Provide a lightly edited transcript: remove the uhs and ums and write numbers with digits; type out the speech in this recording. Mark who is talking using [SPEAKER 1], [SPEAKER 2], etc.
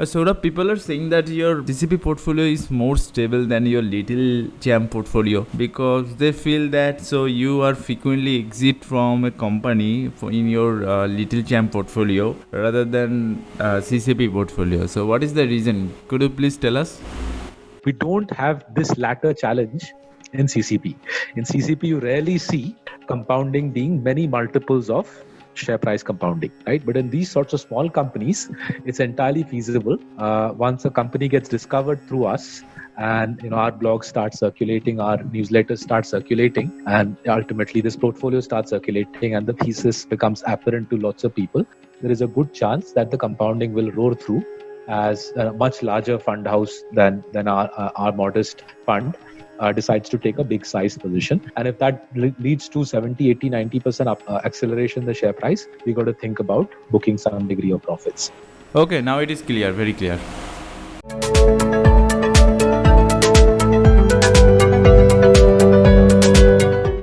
[SPEAKER 1] So the people are saying that your CCP portfolio is more stable than your little gem portfolio because they feel that so you are frequently exit from a company in your little gem portfolio rather than CCP portfolio. So what is the reason? Could you please tell us?
[SPEAKER 2] We don't have this latter challenge in CCP. In CCP, you rarely see compounding being many multiples of share price compounding, right? But in these sorts of small companies, it's entirely feasible. Once a company gets discovered through us, and our blog starts circulating, our newsletters start circulating, and ultimately this portfolio starts circulating, and the thesis becomes apparent to lots of people, there is a good chance that the compounding will roar through as a much larger fund house than our modest fund decides to take a big size position. And if that leads to 70, 80, 90% acceleration in the share price, we got to think about booking some degree of profits.
[SPEAKER 1] Okay, now it is clear, very clear.